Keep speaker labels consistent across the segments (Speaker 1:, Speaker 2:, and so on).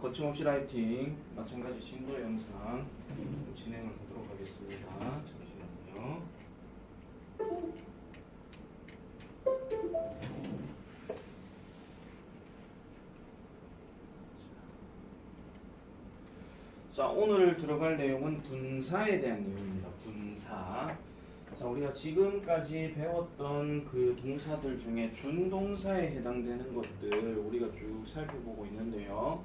Speaker 1: 거침없이 라이팅 마찬가지 신도 영상 진행을 하도록 하겠습니다. 잠시만요. 자, 오늘 들어갈 내용은 분사에 대한 내용입니다. 분사. 자, 우리가 지금까지 배웠던 그 동사들 중에 준동사에 해당되는 것들 우리가 쭉 살펴보고 있는데요.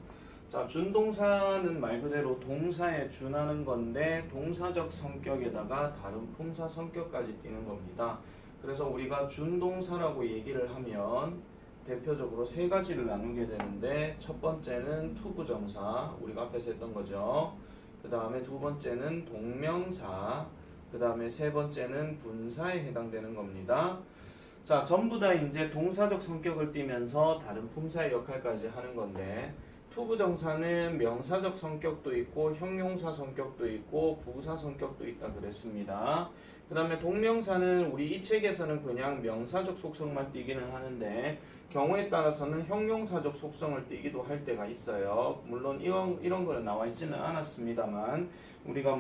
Speaker 1: 자, 준동사는 말 그대로 동사에 준하는 건데 동사적 성격에다가 다른 품사 성격까지 띠는 겁니다. 그래서 우리가 준동사라고 얘기를 하면 대표적으로 세 가지를 나누게 되는데, 첫 번째는 투부정사, 우리가 앞에서 했던 거죠. 그 다음에 두 번째는 동명사, 그 다음에 세 번째는 분사에 해당되는 겁니다. 자, 전부 다 이제 동사적 성격을 띠면서 다른 품사의 역할까지 하는 건데, 투부정사는 명사적 성격도 있고 형용사 성격도 있고 부사 성격도 있다 그랬습니다. 그 다음에 동명사는 우리 이 책에서는 그냥 명사적 속성만 띠기는 하는데 경우에 따라서는 형용사적 속성을 띠기도 할 때가 있어요. 물론 이런 거는 나와 있지는 않았습니다만 우리가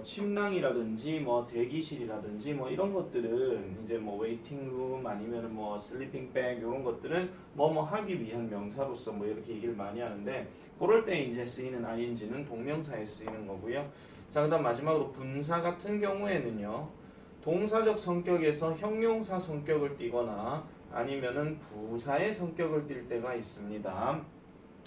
Speaker 1: 침낭이라든지 대기실이라든지 이런 것들은 이제 웨이팅룸 아니면 슬리핑백 이런 것들은 하기 위한 명사로서 이렇게 얘기를 많이 하는데, 그럴 때 이제 쓰이는 ing는 동명사에 쓰이는 거고요. 자, 그다음 마지막으로 분사 같은 경우에는요, 동사적 성격에서 형용사 성격을 띠거나 아니면은 부사의 성격을 띌 때가 있습니다.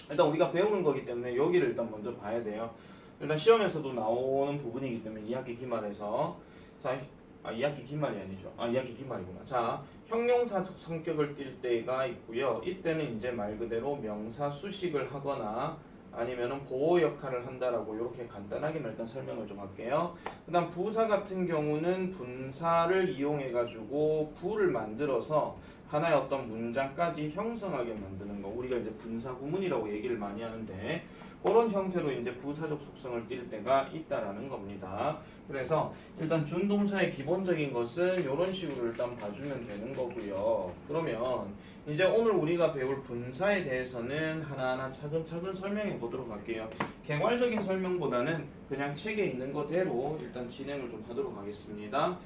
Speaker 1: 일단 우리가 배우는 거기 때문에 여기를 일단 먼저 봐야 돼요. 일단 시험에서도 나오는 부분이기 때문에 2학기 기말에서, 자, 2학기 기말이 아니죠. 2학기 기말이구나. 자, 형용사적 성격을 띌 때가 있고요. 이때는 이제 말 그대로 명사 수식을 하거나 아니면은 보호 역할을 한다라고 이렇게 간단하게만 일단 설명을 좀 할게요. 그다음 부사 같은 경우는 분사를 이용해 가지고 부를 만들어서 하나의 어떤 문장까지 형성하게 만드는 거, 우리가 이제 분사 구문이라고 얘기를 많이 하는데, 그런 형태로 이제 부사적 속성을 띌 때가 있다라는 겁니다. 그래서 일단 준동사의 기본적인 것은 이런 식으로 일단 봐주면 되는 거고요. 그러면 이제 오늘 우리가 배울 분사에 대해서는 하나하나 차근차근 설명해 보도록 할게요. 개괄적인 설명보다는 그냥 책에 있는 그대로 일단 진행을 좀 하도록 하겠습니다.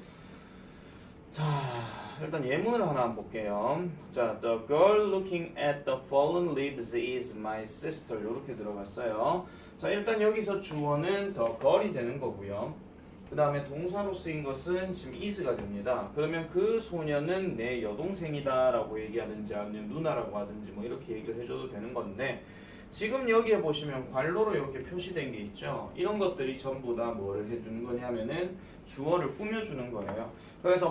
Speaker 1: 자, 일단 예문을 하나 한번 볼게요. 자, the girl looking at the fallen leaves is my sister. 이렇게 들어갔어요. 자, 일단 여기서 주어는 the girl이 되는 거고요. 그 다음에 동사로 쓰인 것은 지금 is가 됩니다. 그러면 그 소녀는 내 여동생이다 라고 얘기하든지 아니면 누나라고 하든지 이렇게 얘기를 해줘도 되는 건데, 지금 여기에 보시면 괄호로 이렇게 표시된 게 있죠. 이런 것들이 전부 다 뭐를 해주는 거냐면은 주어를 꾸며주는 거예요. 그래서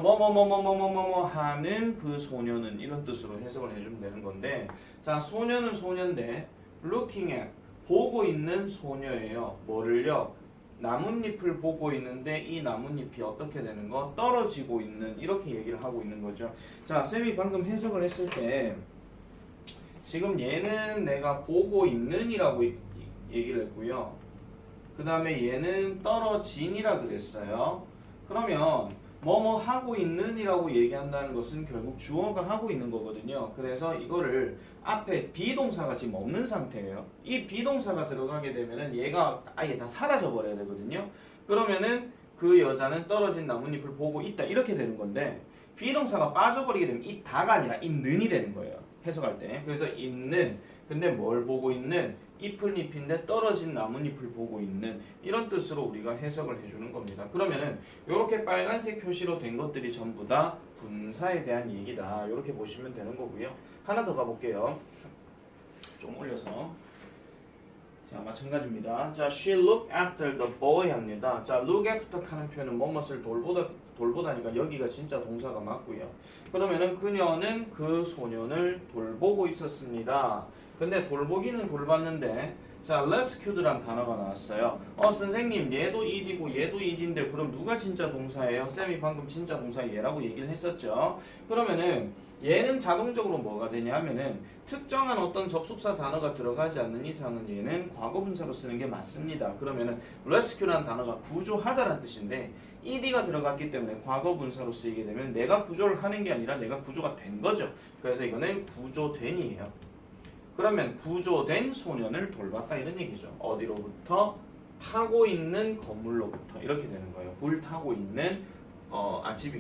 Speaker 1: 하는 그 소녀는 이런 뜻으로 해석을 해주면 되는 건데, 자, 소녀는 소녀인데 looking at 보고 있는 소녀예요. 뭐를요? 나뭇잎을 보고 있는데 이 나뭇잎이 어떻게 되는 거? 떨어지고 있는, 이렇게 얘기를 하고 있는 거죠. 자, 쌤이 방금 해석을 했을 때 지금 얘는 내가 보고 있는 이라고 얘기를 했고요. 그 다음에 얘는 떨어진이라 그랬어요. 그러면 하고 있는 이라고 얘기한다는 것은 결국 주어가 하고 있는 거거든요. 그래서 이거를 앞에 비동사가 지금 없는 상태예요. 이 비동사가 들어가게 되면은 얘가 아예 다 사라져 버려야 되거든요. 그러면은 그 여자는 떨어진 나뭇잎을 보고 있다, 이렇게 되는 건데, 비동사가 빠져버리게 되면 이 다가 아니라 있는이 되는 거예요. 해석할 때. 그래서 있는, 근데 뭘 보고 있는? 잎을 잎인데 떨어진 나뭇잎을 보고 있는, 이런 뜻으로 우리가 해석을 해주는 겁니다. 그러면은 이렇게 빨간색 표시로 된 것들이 전부 다 분사에 대한 얘기다, 이렇게 보시면 되는 거고요. 하나 더 가볼게요. 좀 올려서. 자, 마찬가지입니다. 자, she looked after the boy 합니다. 자, look after 하는 표현은 뭐뭇을 돌보다니까 여기가 진짜 동사가 맞고요. 그러면은 그녀는 그 소년을 돌보고 있었습니다. 근데 돌보기는 돌봤는데, 자, rescued란 단어가 나왔어요. 선생님, 얘도 it이고 얘도 it인데 그럼 누가 진짜 동사예요? 쌤이 방금 진짜 동사 얘라고 얘기를 했었죠. 그러면은 얘는 자동적으로 뭐가 되냐면은 특정한 어떤 접속사 단어가 들어가지 않는 이상은 얘는 과거분사로 쓰는 게 맞습니다. 그러면은 rescue란 단어가 구조하다라는 뜻인데 ed가 들어갔기 때문에 과거분사로 쓰이게 되면 내가 구조를 하는 게 아니라 내가 구조가 된 거죠. 그래서 이거는 구조된이에요. 그러면 구조된 소년을 돌봤다 이런 얘기죠. 어디로부터? 타고 있는 건물로부터 이렇게 되는 거예요. 불 타고 있는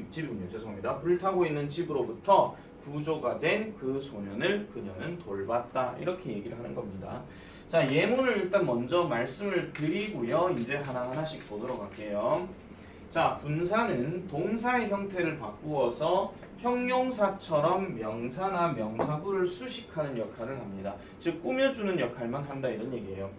Speaker 1: 집이군요. 죄송합니다. 불 타고 있는 집으로부터 구조가 된 그 소년을 그녀는 돌봤다 이렇게 얘기를 하는 겁니다. 자, 예문을 일단 먼저 말씀을 드리고요. 이제 하나하나씩 보도록 할게요. 자, 분사는 동사의 형태를 바꾸어서 형용사처럼 명사나 명사구를 수식하는 역할을 합니다. 즉 꾸며주는 역할만 한다 이런 얘기예요.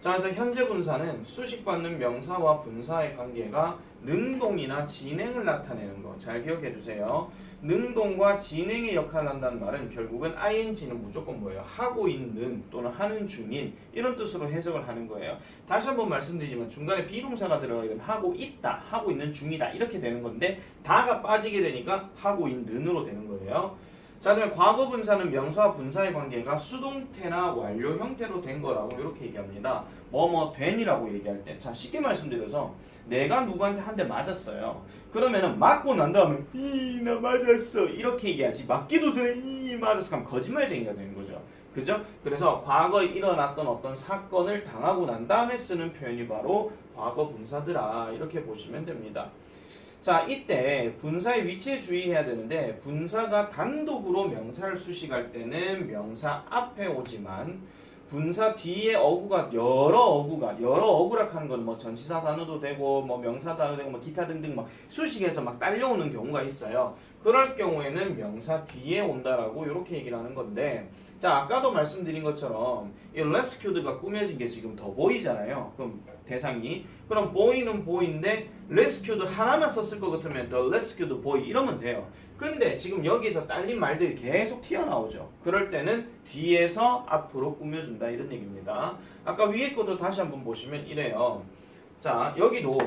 Speaker 1: 자, 그래서 현재 분사는 수식받는 명사와 분사의 관계가 능동이나 진행을 나타내는 거 잘 기억해 주세요. 능동과 진행의 역할을 한다는 말은 결국은 ing는 무조건 뭐예요? 하고 있는 또는 하는 중인 이런 뜻으로 해석을 하는 거예요. 다시 한번 말씀드리지만 중간에 비동사가 들어가게 되면 하고 있다, 하고 있는 중이다 이렇게 되는 건데 다가 빠지게 되니까 하고 있는으로 되는 거예요. 자, 그러면 과거 분사는 명사와 분사의 관계가 수동태나 완료 형태로 된 거라고 이렇게 얘기합니다. 뭐뭐 된이라고 얘기할 때, 자 쉽게 말씀드려서 내가 누구한테 한 대 맞았어요. 그러면은 맞고 난 다음에 나 맞았어 이렇게 얘기하지, 맞기도 전에 맞았어 하면 거짓말쟁이가 되는 거죠. 그죠? 그래서 과거에 일어났던 어떤 사건을 당하고 난 다음에 쓰는 표현이 바로 과거 분사들아 이렇게 보시면 됩니다. 자, 이때 분사의 위치에 주의해야 되는데 분사가 단독으로 명사를 수식할 때는 명사 앞에 오지만 분사 뒤에 어구가 여러 어구라 하는 건 뭐 전치사 단어도 되고 뭐 명사 단어도 되고 뭐 기타 등등 막 수식해서 막 딸려오는 경우가 있어요. 그럴 경우에는 명사 뒤에 온다라고 이렇게 얘기를 하는 건데, 자 아까도 말씀드린 것처럼 이 rescued가 꾸며진 게 지금 더 보이잖아요. 그럼 대상이 그럼 boy는 boy인데 rescued 하나만 썼을 것 같으면 the rescued boy 이러면 돼요. 근데 지금 여기서 딸린 말들이 계속 튀어나오죠. 그럴 때는 뒤에서 앞으로 꾸며준다 이런 얘기입니다. 아까 위에 것도 다시 한번 보시면 이래요. 자 여기도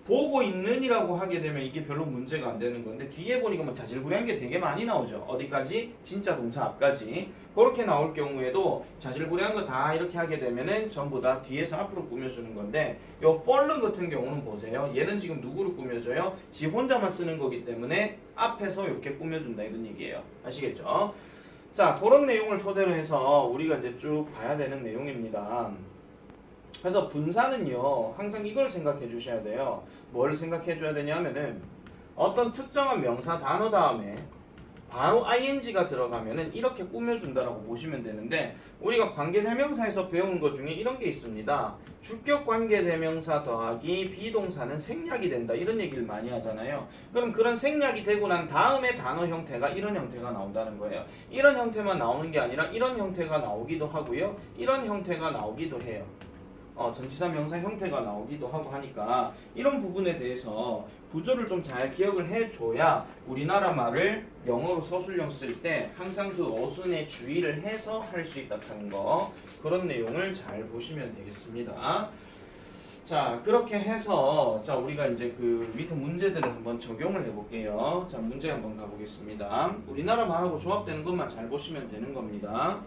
Speaker 1: 보고 있는 이라고 하게 되면 이게 별로 문제가 안 되는 건데 뒤에 보니까 뭐 자질구레한 게 되게 많이 나오죠. 어디까지? 진짜 동사 앞까지. 그렇게 나올 경우에도 자질구레한 거 다 이렇게 하게 되면은 전부 다 뒤에서 앞으로 꾸며주는 건데 요 fallen 같은 경우는 보세요. 얘는 지금 누구를 꾸며줘요? 지 혼자만 쓰는 거기 때문에 앞에서 이렇게 꾸며준다 이런 얘기예요. 아시겠죠? 자 그런 내용을 토대로 해서 우리가 이제 쭉 봐야 되는 내용입니다. 그래서 분사는요 항상 이걸 생각해 주셔야 돼요. 뭘 생각해 줘야 되냐면은 어떤 특정한 명사 단어 다음에 바로 ing가 들어가면은 이렇게 꾸며준다라고 보시면 되는데, 우리가 관계대명사에서 배운 것 중에 이런 게 있습니다. 주격 관계대명사 더하기 비동사는 생략이 된다 이런 얘기를 많이 하잖아요. 그럼 그런 생략이 되고 난 다음에 단어 형태가 이런 형태가 나온다는 거예요. 이런 형태만 나오는 게 아니라 이런 형태가 나오기도 하고요, 이런 형태가 나오기도 해요. 전치사 명사 형태가 나오기도 하고 하니까 이런 부분에 대해서 구조를 좀 잘 기억을 해줘야 우리나라 말을 영어로 서술형 쓸 때 항상 그 어순에 주의를 해서 할 수 있다는 거, 그런 내용을 잘 보시면 되겠습니다. 자 그렇게 해서 자 우리가 이제 그 밑에 문제들을 한번 적용을 해볼게요. 자 문제 한번 가보겠습니다. 우리나라 말하고 조합되는 것만 잘 보시면 되는 겁니다.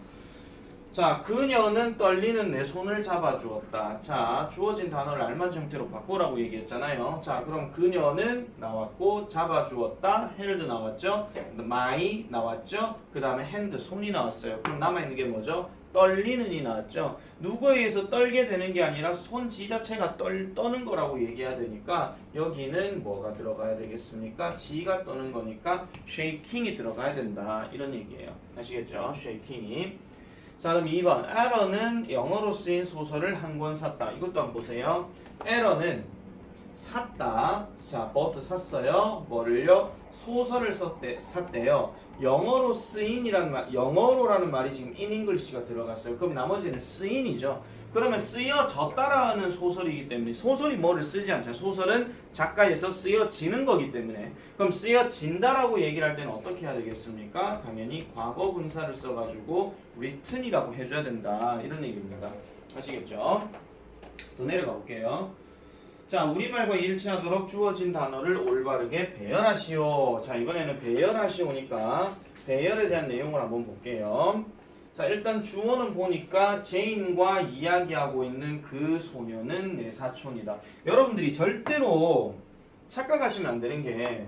Speaker 1: 자, 그녀는 떨리는 내 손을 잡아주었다. 자, 주어진 단어를 알맞은 형태로 바꾸라고 얘기했잖아요. 자, 그럼 그녀는 나왔고 잡아주었다. held 나왔죠. my 나왔죠. 그 다음에 hand 손이 나왔어요. 그럼 남아있는 게 뭐죠? 떨리는이 나왔죠. 누구에 의해서 떨게 되는 게 아니라 손 지 자체가 떠는 거라고 얘기해야 되니까 여기는 뭐가 들어가야 되겠습니까? 지가 떠는 거니까 shaking이 들어가야 된다. 이런 얘기예요. 아시겠죠? shaking이. 자 그럼 2번 에러는 영어로 쓰인 소설을 한 권 샀다. 이것도 한번 보세요. 에러는 샀다. 자 bought 샀어요. 뭐를요? 소설을 샀대요. 영어로 쓰인이라는 말, 영어로라는 말이 지금 in English가 들어갔어요. 그럼 나머지는 쓰인이죠. 그러면 쓰여졌다라는 소설이기 때문에, 소설이 뭐를 쓰지 않잖아요. 소설은 작가에서 쓰여지는 거기 때문에, 그럼 쓰여진다라고 얘기를 할 때는 어떻게 해야 되겠습니까? 당연히 과거 분사를 써가지고 written이라고 해줘야 된다 이런 얘기입니다. 아시겠죠? 더 내려가 볼게요. 자 우리말과 일치하도록 주어진 단어를 올바르게 배열하시오. 자 이번에는 배열하시오니까 배열에 대한 내용을 한번 볼게요. 자 일단 주어는 보니까 제인과 이야기하고 있는 그 소녀는 내 사촌이다. 여러분들이 절대로 착각하시면 안 되는 게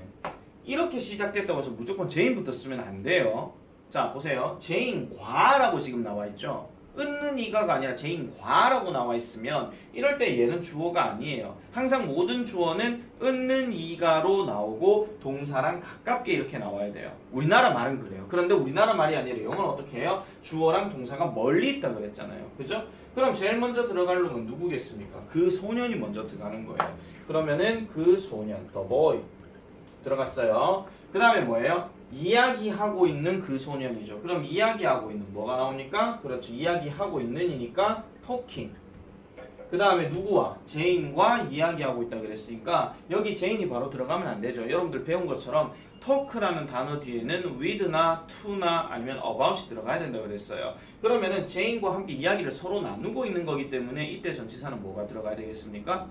Speaker 1: 이렇게 시작됐다고 해서 무조건 제인부터 쓰면 안 돼요. 자 보세요. 제인과라고 지금 나와 있죠. 은는 이가가 아니라 제인과라고 나와 있으면 이럴 때 얘는 주어가 아니에요. 항상 모든 주어는 은는 이가로 나오고 동사랑 가깝게 이렇게 나와야 돼요. 우리나라 말은 그래요. 그런데 우리나라 말이 아니라 영어는 어떻게 해요? 주어랑 동사가 멀리 있다 그랬잖아요. 그죠? 그럼 제일 먼저 들어갈 놈은 누구겠습니까? 그 소년이 먼저 들어가는 거예요. 그러면은 그 소년, the boy 들어갔어요. 그 다음에 뭐예요? 이야기하고 있는 그 소년이죠. 그럼 이야기하고 있는 뭐가 나옵니까? 그렇죠. 이야기하고 있는이니까 talking. 그 다음에 누구와? 제인과 이야기하고 있다 그랬으니까 여기 제인이 바로 들어가면 안 되죠. 여러분들 배운 것처럼 talk라는 단어 뒤에는 with나 to나 아니면 about이 들어가야 된다 그랬어요. 그러면은 제인과 함께 이야기를 서로 나누고 있는 거기 때문에 이때 전치사는 뭐가 들어가야 되겠습니까?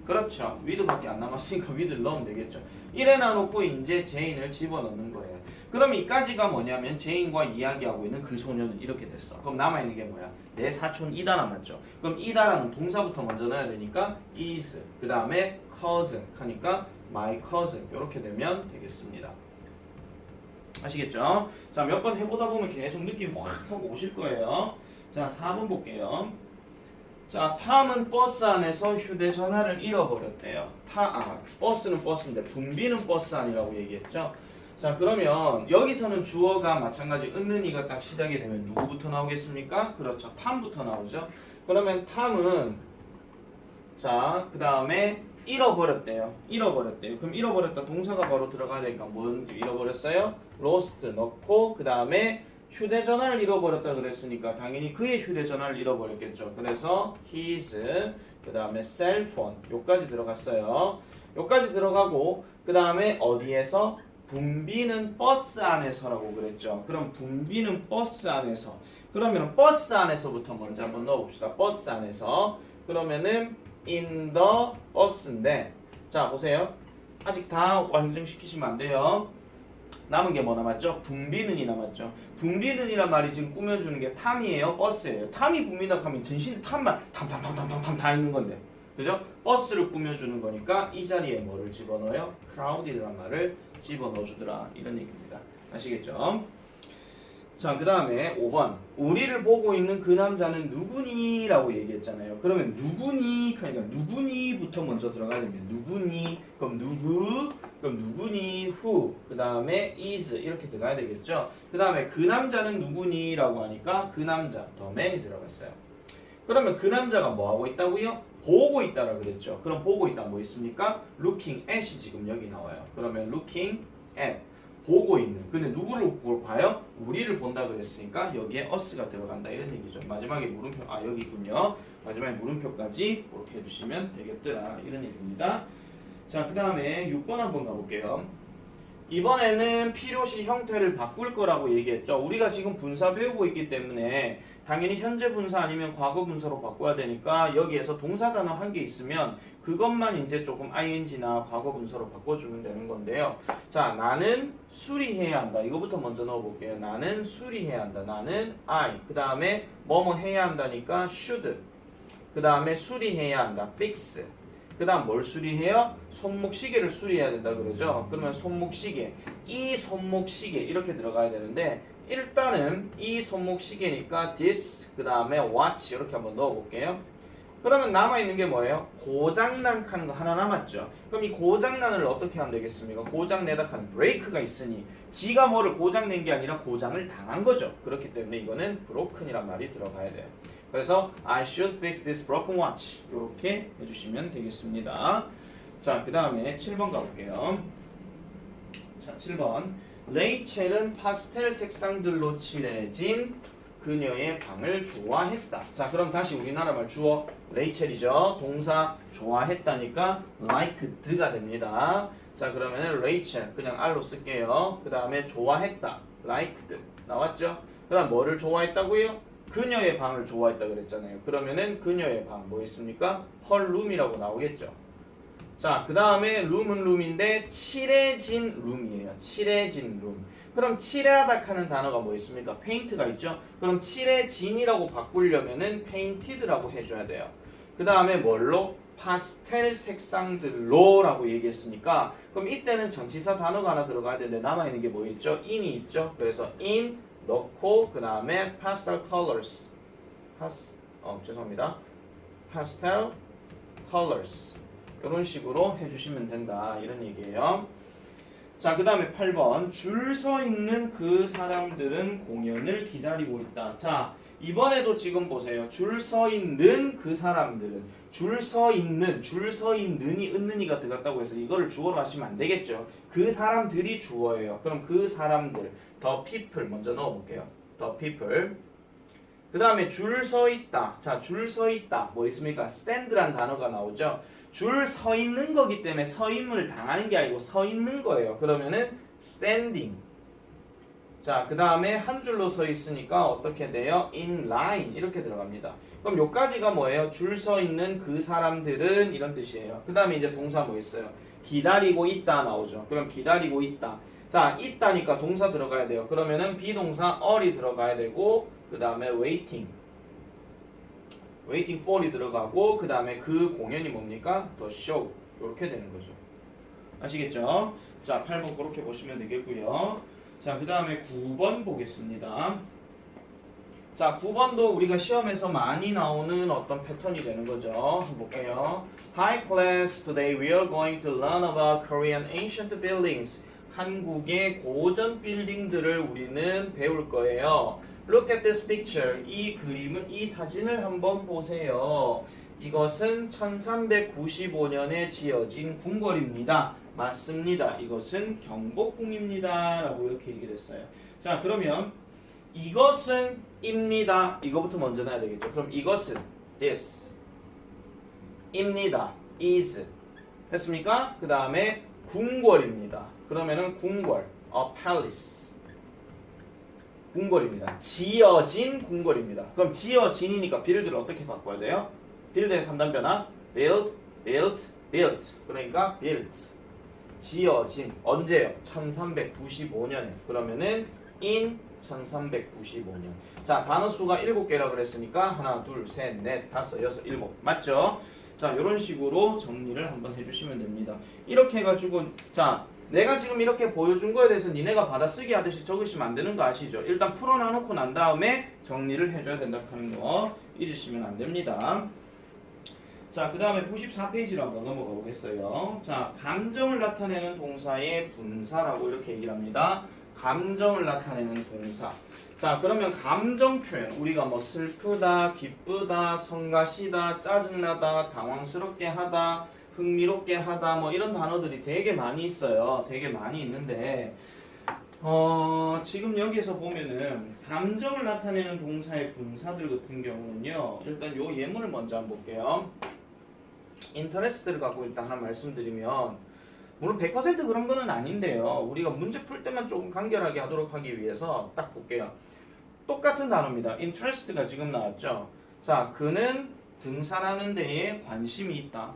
Speaker 1: 그렇죠. with밖에 안 남았으니까 with를 넣으면 되겠죠. 이래 놔놓고 이제 제인을 집어넣는 거예요. 그럼 이까지가 뭐냐면 제인과 이야기하고 있는 그 소년은 이렇게 됐어. 그럼 남아있는 게 뭐야? 내 사촌 이다 남았죠. 그럼 이다라는 동사부터 먼저 넣어야 되니까 is, 그 다음에 cousin 하니까 my cousin 이렇게 되면 되겠습니다. 아시겠죠? 자, 몇 번 해보다 보면 계속 느낌 확 하고 오실 거예요. 자, 4번 볼게요. 자, 탐은 버스 안에서 휴대전화를 잃어버렸대요. 버스는 버스인데 분비는 버스 안이라고 얘기했죠. 자, 그러면 여기서는 주어가 마찬가지 은는이가 딱 시작이 되면 누구부터 나오겠습니까? 그렇죠. 탐부터 나오죠. 그러면 탐은 자, 그 다음에 잃어버렸대요. 그럼 잃어버렸다 동사가 바로 들어가야 되니까 뭔 잃어버렸어요? lost 넣고 그 다음에 휴대전화를 잃어버렸다 그랬으니까 당연히 그의 휴대전화를 잃어버렸겠죠. 그래서 his 그 다음에 cell phone 요까지 들어갔어요. 요까지 들어가고 그 다음에 어디에서? 분비는 버스 안에서라고 그랬죠. 그럼 분비는 버스 안에서. 그러면 버스 안에서부터 먼저 한번 넣어봅시다. 버스 안에서. 그러면은 in the bus인데 자 보세요. 아직 다 완성시키시면 안 돼요. 남은 게 뭐 남았죠? 분비는이 남았죠. 분비는이란 말이 지금 꾸며주는 게 탐이에요? 버스예요? 탐이 분비다 하면 전신 탐만 탐 다 있는 건데 그죠? 버스를 꾸며주는 거니까 이 자리에 뭐를 집어넣어요? crowded란 말을 집어넣어주더라 이런 얘기입니다. 아시겠죠? 자, 그 다음에 5번 우리를 보고 있는 그 남자는 누구니? 라고 얘기했잖아요. 그러면 누구니? 그러니까 누구니부터 먼저 들어가야 됩니다. 누구니? 그럼 누구? 그럼 누구니? who? 그 다음에 is 이렇게 들어가야 되겠죠. 그 다음에 그 남자는 누구니? 라고 하니까 그 남자 the man이 들어갔어요. 그러면 그 남자가 뭐 하고 있다고요? 보고 있다라 그랬죠. 그럼 보고 있다 뭐 있습니까? looking at이 지금 여기 나와요. 그러면 looking at 보고 있는. 근데 누구를 봐요? 우리를 본다 그랬으니까 여기에 us가 들어간다 이런 얘기죠. 마지막에 물음표 여기 있군요. 마지막에 물음표까지 그렇게 해주시면 되겠더라 이런 얘기입니다. 자, 그 다음에 6번 한번 가볼게요. 이번에는 필요시 형태를 바꿀 거라고 얘기했죠. 우리가 지금 분사 배우고 있기 때문에 당연히 현재 분사 아니면 과거 분사로 바꿔야 되니까 여기에서 동사 단어 한 개 있으면 그것만 이제 조금 ing나 과거 분사로 바꿔주면 되는 건데요. 자, 나는 수리해야 한다. 이거부터 먼저 넣어볼게요. 나는 수리해야 한다. 나는 I. 그 다음에 뭐뭐 해야 한다니까 should. 그 다음에 수리해야 한다. fix. 그 다음 뭘 수리해요? 손목시계를 수리해야 된다 그러죠. 그러면 손목시계. 이 손목시계 이렇게 들어가야 되는데 일단은 이 손목시계니까 this 그 다음에 watch 이렇게 한번 넣어볼게요. 그러면 남아있는 게 뭐예요? 고장난 하는 거 하나 남았죠. 그럼 이 고장난을 어떻게 하면 되겠습니까? 고장내다 하는 브레이크가 있으니 지가 뭐를 고장낸 게 아니라 고장을 당한 거죠. 그렇기 때문에 이거는 broken이란 말이 들어가야 돼요. 그래서 I should fix this broken watch 이렇게 해주시면 되겠습니다. 자, 그 다음에 7번 가볼게요. 자, 7번 레이첼은 파스텔 색상들로 칠해진 그녀의 방을 좋아했다. 자, 그럼 다시 우리나라 말 주어 레이첼이죠. 동사 좋아했다니까 liked가 됩니다. 자, 그러면 레이첼 그냥 R로 쓸게요. 그 다음에 좋아했다 liked 나왔죠. 그 다음 뭐를 좋아했다고요? 그녀의 방을 좋아했다 그랬잖아요. 그러면은 그녀의 방 뭐 있습니까? her room이라고 나오겠죠. 자, 그 다음에 룸은 룸인데 칠해진 룸이에요. 칠해진 룸. 그럼 칠하다 하는 단어가 뭐 있습니까? 페인트가 있죠. 그럼 칠해진이라고 바꾸려면은 페인티드라고 해줘야 돼요. 그 다음에 뭘로? 파스텔 색상들로 라고 얘기했으니까 그럼 이때는 전치사 단어가 하나 들어가야 되는데 남아있는 게 뭐 있죠? in이 있죠. 그래서 in 넣고 그 다음에 pastel colors 죄송합니다. pastel colors 이런 식으로 해주시면 된다 이런 얘기예요. 자, 그 다음에 8번 줄 서 있는 그 사람들은 공연을 기다리고 있다. 자, 이번에도 지금 보세요. 줄 서 있는 그 사람들은 줄 서 있는이 은는이가 들어갔다고 해서 이거를 주어로 하시면 안 되겠죠. 그 사람들이 주어예요. 그럼 그 사람들 the people 먼저 넣어볼게요. the people 그 다음에 줄 서 있다. 자, 줄 서 있다. 뭐 있습니까? stand란 단어가 나오죠. 줄 서 있는 거기 때문에 서임을 당하는 게 아니고 서 있는 거예요. 그러면은 standing. 자, 그 다음에 한 줄로 서 있으니까 어떻게 돼요? in line 이렇게 들어갑니다. 그럼 요까지가 뭐예요? 줄 서 있는 그 사람들은 이런 뜻이에요. 그 다음에 이제 동사 뭐 있어요? 기다리고 있다 나오죠. 그럼 기다리고 있다. 자, 있다니까 동사 들어가야 돼요. 그러면은 비동사 all이 들어가야 되고 그 다음에 waiting for이 들어가고 그 다음에 그 공연이 뭡니까? the show 이렇게 되는 거죠. 아시겠죠? 자, 8번 그렇게 보시면 되겠고요. 자, 그 다음에 9번 보겠습니다. 자, 9번도 우리가 시험에서 많이 나오는 어떤 패턴이 되는 거죠. 한번 볼게요. Hi class, today we are going to learn about Korean ancient buildings. 한국의 고전 빌딩들을 우리는 배울 거예요. Look at this picture. 이 사진을 한번 보세요. 이것은 1395년에 지어진 궁궐입니다. 맞습니다. 이것은 경복궁입니다. 라고 이렇게 얘기를 했어요. 자, 그러면 이것은 입니다. 이거부터 먼저 놔야 되겠죠. 그럼 이것은 this 입니다. is 됐습니까? 그 다음에 궁궐입니다. 그러면은 궁궐 a palace 궁궐입니다. 지어진 궁궐입니다. 그럼 지어진이니까 빌드를 어떻게 바꿔야 돼요? 빌드의 3단 변화 build 그러니까 built 지어진 언제요? 1395년에 그러면은 in 1395년 자, 단어 수가 7개라 그랬으니까 하나, 둘, 셋, 넷, 다섯, 여섯, 일곱 맞죠? 자, 이런 식으로 정리를 한번 해주시면 됩니다. 이렇게 해가지고 자, 내가 지금 이렇게 보여준 거에 대해서 니네가 받아쓰기 하듯이 적으시면 안 되는 거 아시죠? 일단 풀어놔놓고 난 다음에 정리를 해줘야 된다 하는 거 잊으시면 안 됩니다. 자, 그 다음에 94페이지로 한번 넘어가 보겠어요. 자, 감정을 나타내는 동사의 분사라고 이렇게 얘기를 합니다. 감정을 나타내는 동사. 자, 그러면 감정 표현 우리가 뭐 슬프다, 기쁘다, 성가시다, 짜증나다, 당황스럽게 하다, 흥미롭게 하다 뭐 이런 단어들이 되게 많이 있어요. 되게 많이 있는데 지금 여기에서 보면은 감정을 나타내는 동사의 분사들 같은 경우는요. 일단 요 예문을 먼저 한번 볼게요. 인터레스트를 갖고 일단 하나 말씀드리면 물론 100% 그런 거는 아닌데요. 우리가 문제 풀 때만 조금 간결하게 하도록 하기 위해서 딱 볼게요. 똑같은 단어입니다. interest가 지금 나왔죠. 자, 그는 등산하는 데에 관심이 있다.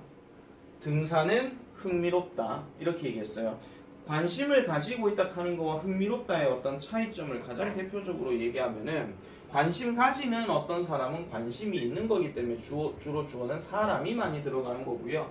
Speaker 1: 등산은 흥미롭다. 이렇게 얘기했어요. 관심을 가지고 있다 하는 거와 흥미롭다의 어떤 차이점을 가장 대표적으로 얘기하면은 관심 가지는 어떤 사람은 관심이 있는 거기 때문에 주로 주어는 사람이 많이 들어가는 거고요.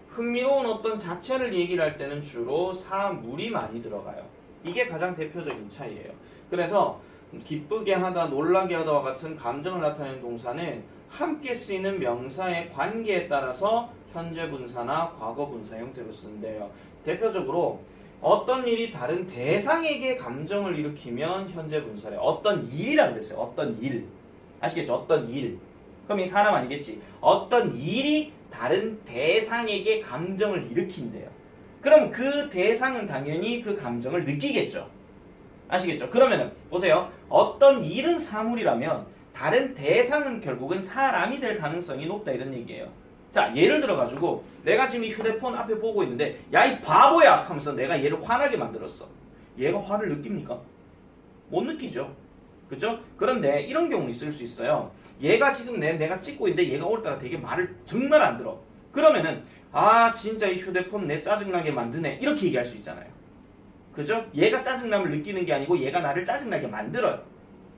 Speaker 1: 흥미로운 어떤 자체를 얘기를 할 때는 주로 사물이 많이 들어가요. 이게 가장 대표적인 차이예요. 그래서 기쁘게 하다, 놀라게 하다와 같은 감정을 나타내는 동사는 함께 쓰이는 명사의 관계에 따라서 현재 분사나 과거 분사 형태로 쓰는데요. 대표적으로 어떤 일이 다른 대상에게 감정을 일으키면 현재 분사래요. 어떤 일이라 그랬어요. 어떤 일. 아시겠죠? 어떤 일. 그럼 이 사람 아니겠지. 어떤 일이 다른 대상에게 감정을 일으킨대요. 그럼 그 대상은 당연히 그 감정을 느끼겠죠. 아시겠죠? 그러면은 보세요. 어떤 일은 사물이라면 다른 대상은 결국은 사람이 될 가능성이 높다 이런 얘기예요. 자, 예를 들어가지고 내가 지금 이 휴대폰 앞에 보고 있는데 야, 이 바보야 하면서 내가 얘를 화나게 만들었어. 얘가 화를 느낍니까? 못 느끼죠. 그죠? 그런데 이런 경우 있을 수 있어요. 얘가 지금 내가 찍고 있는데 얘가 오늘따라 되게 말을 정말 안 들어. 그러면은 아, 진짜 이 휴대폰 내 짜증나게 만드네 이렇게 얘기할 수 있잖아요. 그죠? 얘가 짜증남을 느끼는 게 아니고 얘가 나를 짜증나게 만들어요.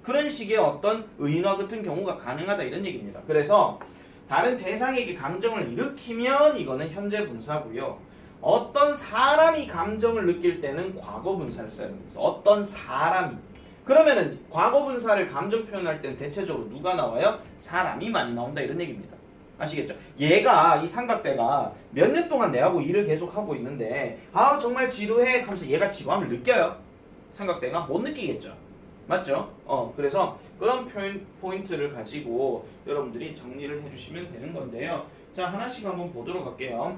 Speaker 1: 그런 식의 어떤 의인화 같은 경우가 가능하다 이런 얘기입니다. 그래서 다른 대상에게 감정을 일으키면 이거는 현재 분사고요. 어떤 사람이 감정을 느낄 때는 과거 분사를 써야 됩니다. 어떤 사람이 그러면은 과거 분사를 감정 표현할 때는 대체적으로 누가 나와요? 사람이 많이 나온다 이런 얘기입니다. 아시겠죠? 얘가 이 삼각대가 몇 년 동안 내하고 일을 계속 하고 있는데 아 정말 지루해 하면서 얘가 지루함을 느껴요? 삼각대가 못 느끼겠죠? 맞죠? 그래서 그런 표현 포인트를 가지고 여러분들이 정리를 해주시면 되는 건데요. 자 하나씩 한번 보도록 할게요.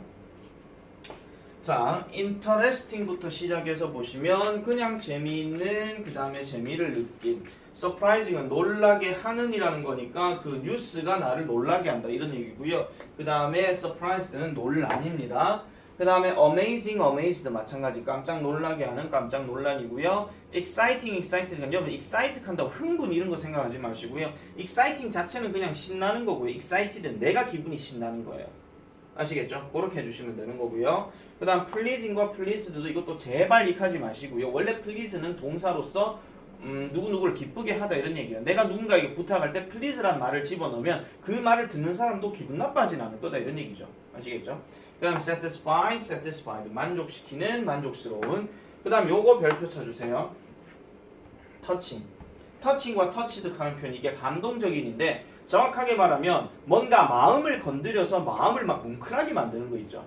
Speaker 1: 자, interesting부터 시작해서 보시면 그냥 재미있는 그 다음에 재미를 느낀 surprising은 놀라게 하는이라는 거니까 그 뉴스가 나를 놀라게 한다 이런 얘기고요. 그 다음에 surprised는 논란입니다. 그 다음에 amazing, amazed 마찬가지 깜짝 놀라게 하는 깜짝 논란이고요. exciting, excited는 여러분 excite 한다고 흥분 이런 거 생각하지 마시고요. exciting 자체는 그냥 신나는 거고요. excited는 내가 기분이 신나는 거예요. 아시겠죠? 그렇게 해주시면 되는 거고요. 그 다음 pleasing과 pleased도 이것도 제발 익하지 마시고요. 원래 please는 동사로서 누구누구를 기쁘게 하다 이런 얘기예요. 내가 누군가에게 부탁할 때 please란 말을 집어넣으면 그 말을 듣는 사람도 기분 나빠지는 않을 거다 이런 얘기죠. 아시겠죠? 그 다음 satisfied, satisfied 만족시키는, 만족스러운. 그 다음 요거 별표 쳐주세요. touching. touching과 touched 하는 표현 이게 감동적인인데 정확하게 말하면 뭔가 마음을 건드려서 마음을 막 뭉클하게 만드는 거 있죠.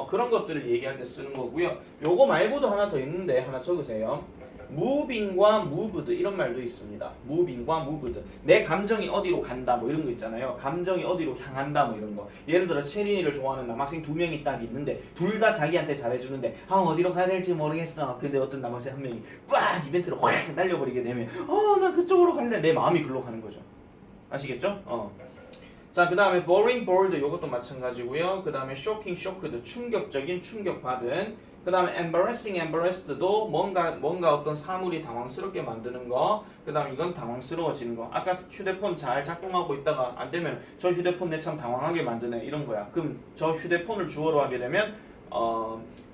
Speaker 1: 그런 것들을 얘기할 때 쓰는 거고요. 요거 말고도 하나 더 있는데 하나 적으세요. moving과 moved 이런 말도 있습니다. moving과 moved. 내 감정이 어디로 간다 뭐 이런 거 있잖아요. 감정이 어디로 향한다 뭐 이런 거. 예를 들어 체린이를 좋아하는 남학생 2명이 딱 있는데 둘 다 자기한테 잘해주는데 어디로 가야 될지 모르겠어. 근데 어떤 남학생 한 명이 꽉 이벤트로 확 날려버리게 되면 나 그쪽으로 갈래. 내 마음이 글로 가는 거죠. 아시겠죠? 자, 그 다음에 boring, bored 이것도 마찬가지고요. 그 다음에 shocking, shocked 충격적인, 충격받은. 그 다음에 embarrassing, embarrassed도 뭔가 어떤 사물이 당황스럽게 만드는 거. 그 다음에 이건 당황스러워지는 거. 아까 휴대폰 잘 작동하고 있다가 안 되면 저 휴대폰 내 참 당황하게 만드네 이런 거야. 그럼 저 휴대폰을 주어로 하게 되면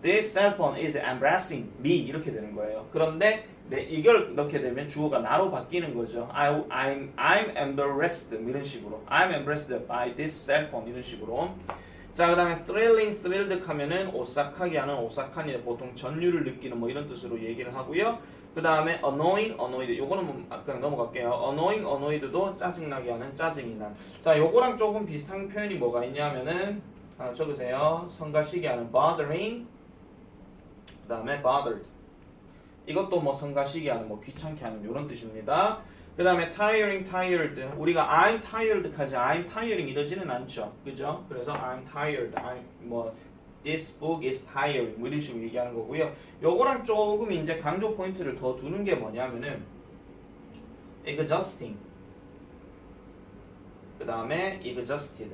Speaker 1: this cell phone is embarrassing me 이렇게 되는 거예요. 그런데 이걸 넣게 되면 주어가 나로 바뀌는 거죠. I'm embarrassed 이런 식으로. I'm embarrassed by this cell phone 이런 식으로. 자, 그 다음에 thrilling, thrilled 하면은 오싹하게 하는 오싹한이 보통 전율을 느끼는 뭐 이런 뜻으로 얘기를 하고요. 그 다음에 annoying, annoyed 요거는 뭐 그냥 넘어갈게요. annoying, annoyed도 짜증나게 하는 짜증이 난. 자, 요거랑 조금 비슷한 표현이 뭐가 있냐면은 하나 적으세요. 성가시게 하는 bothering, 그 다음에 bothered. 이것도 뭐 성가시게 하는 뭐 귀찮게 하는 이런 뜻입니다. 그 다음에 tiring, tired. 우리가 I'm tired 하지 I'm tiring 이러지는 않죠. 그죠? 그래서 I'm tired. this book is tiring. 뭐 이런 식으로 얘기하는 거고요. 요거랑 조금 이제 강조 포인트를 더 두는 게 뭐냐면은 exhausting. 그 다음에 exhausted.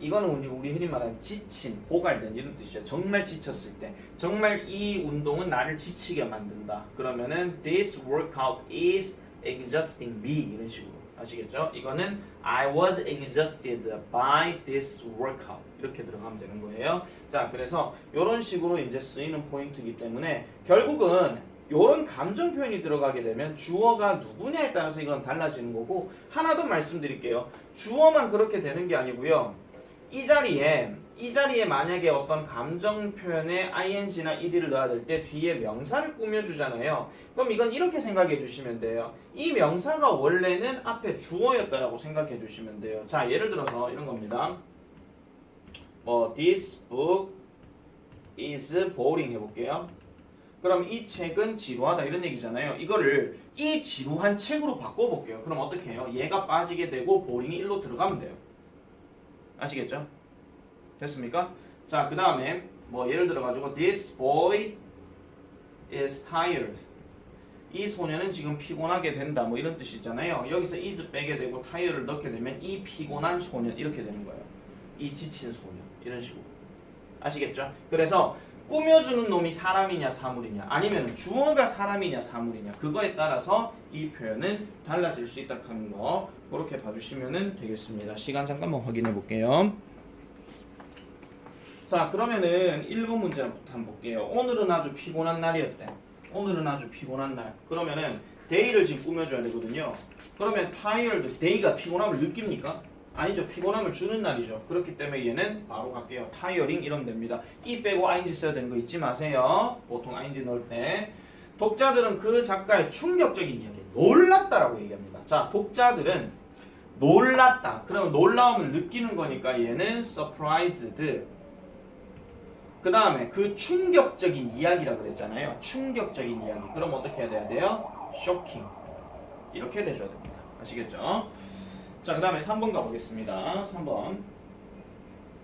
Speaker 1: 이거는 우리 흔히 말하는 지친, 고갈된 이런 뜻이죠. 정말 지쳤을 때, 정말 이 운동은 나를 지치게 만든다. 그러면은 this workout is exhausting me 이런 식으로 아시겠죠? 이거는 I was exhausted by this workout 이렇게 들어가면 되는 거예요. 자, 그래서 이런 식으로 이제 쓰이는 포인트이기 때문에 결국은 이런 감정 표현이 들어가게 되면 주어가 누구냐에 따라서 이건 달라지는 거고 하나 더 말씀드릴게요. 주어만 그렇게 되는 게 아니고요. 이 자리에 만약에 어떤 감정 표현에 ing나 ed를 넣어야 될 때 뒤에 명사를 꾸며주잖아요. 그럼 이건 이렇게 생각해 주시면 돼요. 이 명사가 원래는 앞에 주어였다라고 생각해 주시면 돼요. 자, 예를 들어서 이런 겁니다. this book is boring 해볼게요. 그럼 이 책은 지루하다 이런 얘기잖아요. 이거를 이 지루한 책으로 바꿔볼게요. 그럼 어떻게 해요? 얘가 빠지게 되고 boring이 일로 들어가면 돼요. 아시겠죠? 됐습니까? 자, 그 다음에 뭐 예를 들어 가지고 this boy is tired. 이 소년은 지금 피곤하게 된다. 뭐 이런 뜻이 있잖아요. 여기서 is 빼게 되고 tired를 넣게 되면 이 피곤한 소년 이렇게 되는 거예요. 이 지친 소년 이런 식으로. 아시겠죠? 그래서 꾸며주는 놈이 사람이냐 사물이냐 아니면 주어가 사람이냐 사물이냐 그거에 따라서 이 표현은 달라질 수 있다 하는 거 그렇게 봐주시면 되겠습니다. 시간 잠깐만 확인해 볼게요. 자, 그러면은 1번 문제부터 한번 볼게요. 오늘은 아주 피곤한 날이었대. 오늘은 아주 피곤한 날. 그러면은 day를 지금 꾸며줘야 되거든요. 그러면 tired, day가 피곤함을 느낍니까? 아니죠. 피곤함을 주는 날이죠. 그렇기 때문에 얘는 바로 갈게요. tiring 이러면 됩니다. 이 빼고 ing 써야 되는 거 잊지 마세요. 보통 ing 넣을 때. 독자들은 그 작가의 충격적인 이야기, 놀랐다라고 얘기합니다. 자, 독자들은 놀랐다. 그러면 놀라움을 느끼는 거니까 얘는 surprised. 그 다음에 그 충격적인 이야기라고 그랬잖아요. 충격적인 이야기. 그럼 어떻게 해야 돼요? shocking. 이렇게 돼줘야 됩니다. 아시겠죠? 자, 그 다음에 3번 가보겠습니다. 3번.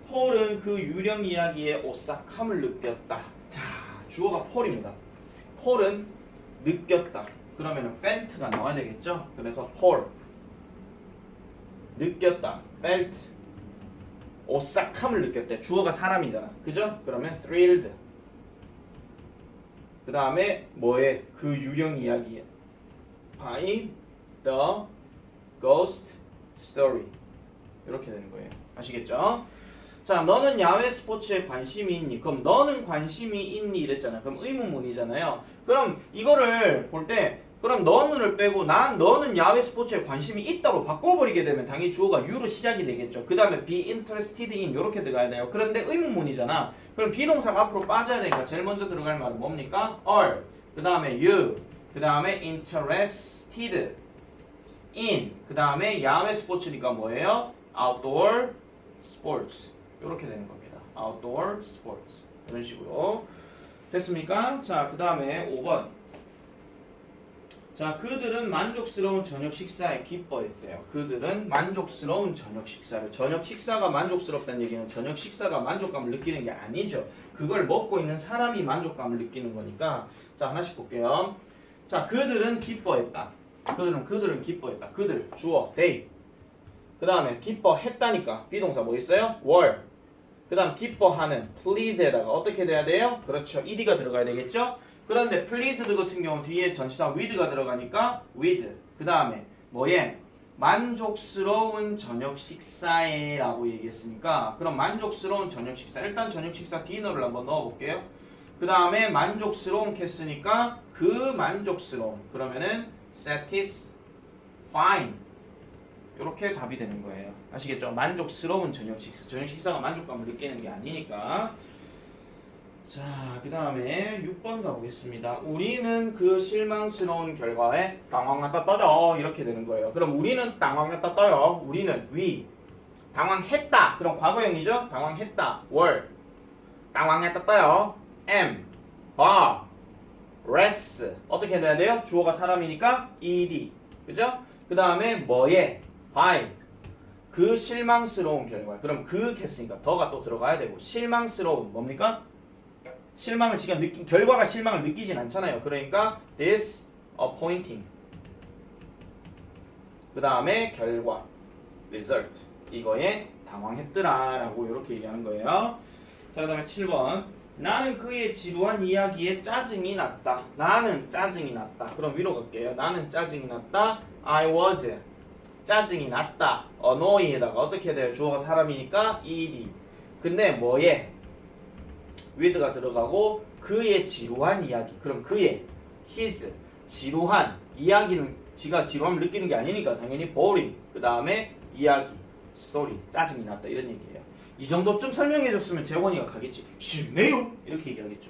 Speaker 1: 폴은 그 유령 이야기의 오싹함을 느꼈다. 자, 주어가 폴입니다. 폴은 느꼈다. 그러면은 fent가 나와야 되겠죠? 그래서 폴 느꼈다. felt 오싹함을 느꼈대. 주어가 사람이잖아. 그죠? 그러면 thrilled. 그 다음에 뭐에? 그 유령 이야기에 by the ghost story. 이렇게 되는 거예요. 아시겠죠? 자, 너는 야외 스포츠에 관심이 있니? 그럼 너는 관심이 있니? 이랬잖아. 그럼 의문문이잖아요. 그럼 이거를 볼 때 그럼 너는을 빼고 너는 야외 스포츠에 관심이 있다고 바꿔버리게 되면 당연히 주어가 you로 시작이 되겠죠. 그 다음에 be interested in 이렇게 들어가야 돼요. 그런데 의문문이잖아. 그럼 비동사가 앞으로 빠져야 되니까 제일 먼저 들어갈 말은 뭡니까? are. 그 다음에 you. 그 다음에 interested in. 그 다음에 야외 스포츠니까 뭐예요? outdoor sports. 이렇게 되는 겁니다. outdoor sports. 이런 식으로. 됐습니까? 자, 그 다음에 5번. 자, 그들은 만족스러운 저녁 식사에 기뻐했대요. 그들은 만족스러운 저녁 식사를. 저녁 식사가 만족스럽다는 얘기는 저녁 식사가 만족감을 느끼는 게 아니죠. 그걸 먹고 있는 사람이 만족감을 느끼는 거니까. 자, 하나씩 볼게요. 자, 그들은 기뻐했다. 그들은 기뻐했다. 그들, 주어, they. 그 다음에 기뻐했다니까. 비동사 뭐 있어요? were. 그 다음 기뻐하는 please에다가 어떻게 돼야 돼요? 그렇죠. ed가 들어가야 되겠죠? 그런데 pleased 같은 경우 뒤에 전치사 with가 들어가니까 with. 그 다음에 뭐에? 만족스러운 저녁 식사에 라고 얘기했으니까 그럼 만족스러운 저녁 식사. 일단 저녁 식사 디너를 한번 넣어볼게요. 그 다음에 만족스러운 했으니까 그 만족스러운. 그러면은 satisfying. 이렇게 답이 되는 거예요. 아시겠죠? 만족스러운 저녁 식사. 저녁 식사가 만족감을 느끼는 게 아니니까. 자, 그 다음에 6번 가보겠습니다. 우리는 그 실망스러운 결과에 당황하다 떠요. 이렇게 되는 거예요. 그럼 우리는 당황했다 떠요. 우리는 we. 당황했다. 그럼 과거형이죠? 당황했다. were. 당황했다 떠요. am. bar. rest. 어떻게 돼야 돼요? 주어가 사람이니까 ed. 그죠? 그 다음에 뭐에? by. 그 실망스러운 결과. 그럼 그 했으니까 더가 또 들어가야 되고 실망스러운 뭡니까? 실망을 지금 결과가 실망을 느끼진 않잖아요. 그러니까 disappointing. 그 다음에 결과 result. 이거에 당황했더라라고 이렇게 얘기하는 거예요. 자, 그 다음에 7번. 나는 그의 지루한 이야기에 짜증이 났다. 나는 짜증이 났다. 그럼 위로 갈게요. 나는 짜증이 났다. I was. 짜증이 났다. annoy에다가 어떻게 돼요? 주어가 사람이니까 ed. 근데 뭐에? with가 들어가고 그의 지루한 이야기. 그럼 그의 his 지루한 이야기는 지가 지루함을 느끼는 게 아니니까 당연히 boring. 그 다음에 이야기 story 짜증이 났다 이런 얘기예요. 이 정도쯤 설명해줬으면 재원이가 가겠지. 쉽네요. 이렇게 얘기하겠죠.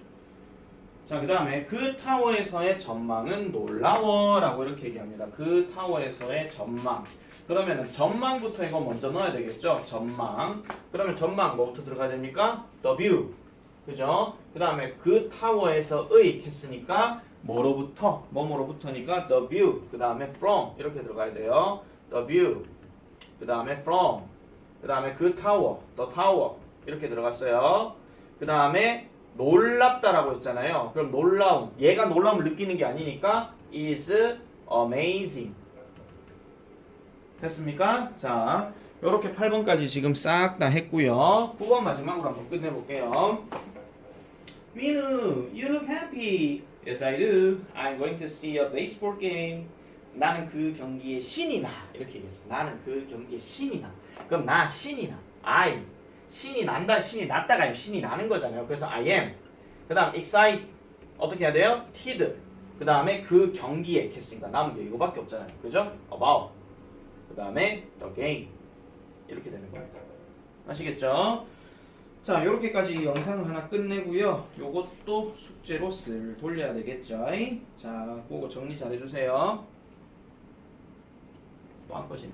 Speaker 1: 자, 그 다음에 그 타워에서의 전망은 놀라워라고 이렇게 얘기합니다. 그 타워에서의 전망. 그러면은 전망부터 이거 먼저 넣어야 되겠죠. 전망. 그러면 전망 뭐부터 들어가야 됩니까? the view. 그죠? 그 다음에 그 타워에서의 했으니까 뭐로부터? 뭐뭐로부터니까 the view. 그 다음에 from 이렇게 들어가야 돼요. the view. 그 다음에 from. 그 다음에 그 타워. the tower. 이렇게 들어갔어요. 그 다음에 놀랍다라고 했잖아요. 그럼 놀라움. 얘가 놀라움을 느끼는 게 아니니까 is amazing. 됐습니까? 자, 요렇게 8번까지 지금 싹 다 했고요. 9번 마지막으로 한번 끝내볼게요. 민우, you look happy. Yes, I do. I'm going to see a baseball game. 나는 그 경기에 신이 나. 이렇게 얘기했어. 나는 그 경기에 신이 나. 그럼 나 신이 나. I. 신이 난다. 신이 났다가 아니면 신이 나는 거잖아요. 그래서 I am. 그 다음 excite. 어떻게 해야 돼요? Tid. 그 다음에 그 경기에 했으니까 남은 게 이거밖에 없잖아요. 그죠? About. 그 다음에 the game. 이렇게 되는 겁니다. 아시겠죠? 자, 요렇게까지 영상 하나 끝내고요. 요것도 숙제로 쓸 돌려야 되겠죠. 자, 그거 정리 잘 해주세요. 또 안 꺼지네.